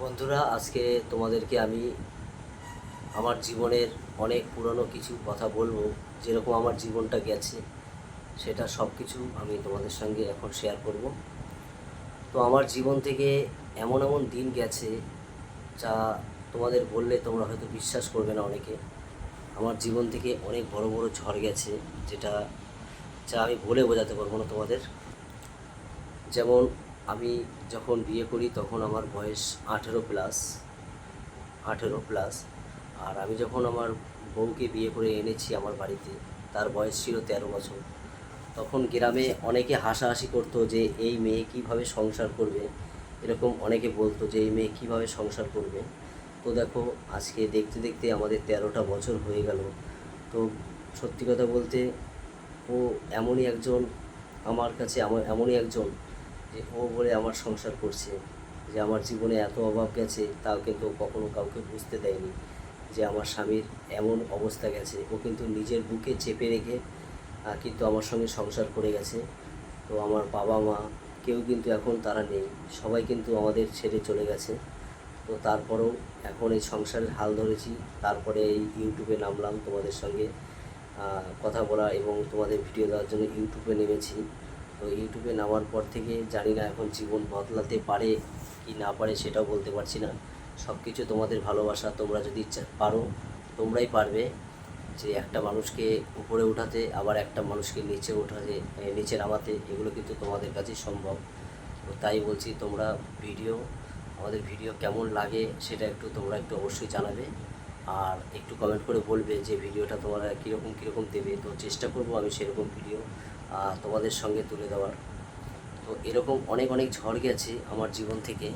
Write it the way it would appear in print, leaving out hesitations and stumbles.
বন্ধুরা, আজকে তোমাদেরকে আমি আমার জীবনের অনেক পুরনো কিছু কথা বলবো। যেরকম আমার জীবনটা গেছে সেটা সব কিছু আমি তোমাদের সঙ্গে এখন শেয়ার করব। তো আমার জীবন থেকে এমন এমন দিন গেছে যা তোমাদের বললে তোমরা হয়তো বিশ্বাস করবে না অনেকে। আমার জীবন থেকে অনেক বড় বড় ঝড় গেছে, যেটা যা আমি বলে বোঝাতে পারবো না তোমাদের। যেমন আমি যখন বিয়ে করি তখন আমার বয়স 18+। আর আমি যখন আমার বউকে বিয়ে করে এনেছি আমার বাড়িতে, তার বয়স ছিল 13 বছর। তখন গ্রামে অনেকে হাসাহাসি করতো যে এই মেয়ে কীভাবে সংসার করবে, এরকম অনেকে বলতো যে এই মেয়ে কীভাবে সংসার করবে। তো দেখো, আজকে দেখতে দেখতে আমাদের 13টা বছর হয়ে গেল। তো সত্যি কথা বলতে, ও এমনই একজন, আমার কাছে এমনই একজন যে ও বলে আমার সংসার করছে। যে আমার জীবনে এত অভাব গেছে তাও কিন্তু ও কখনো কাউকে বুঝতে দেয়নি যে আমার স্বামীর এমন অবস্থা গেছে। ও কিন্তু নিজের বুকে চেপে রেখে কিন্তু আমার সঙ্গে সংসার করে গেছে। তো আমার বাবা মা কেউ কিন্তু এখন তারা নেই, সবাই কিন্তু আমাদের ছেড়ে চলে গেছে। তো তারপরেও এখন এই সংসারের হাল ধরেছি। তারপরে এই ইউটিউবে নামলাম তোমাদের সঙ্গে কথা বলা এবং তোমাদের ভিডিও দেওয়ার জন্য ইউটিউবে নেমেছি। তো ইউটিউবে নামার পর থেকে জানি না এখন জীবন বদলাতে পারে কি না পারে সেটাও বলতে পারছি না। সব কিছু তোমাদের ভালোবাসা, তোমরা যদি পারো, তোমরাই পারবে যে একটা মানুষকে উপরে উঠাতে, আবার একটা মানুষকে নিচে উঠাতে, নিচে নামাতে। এগুলো কিন্তু তোমাদের কাছেই সম্ভব। তো তাই বলছি, তোমরা আমাদের ভিডিও কেমন লাগে সেটা তোমরা একটু অবশ্যই জানাবে। আর একটু কমেন্ট করে বলবে যে ভিডিওটা তোমরা কীরকম দেবে। তো চেষ্টা করব আমি সেরকম ভিডিও তোমাদের সঙ্গে তুলে দেওয়ার। তো এরকম অনেক অনেক ঝড় গেছে আমার জীবন থেকে।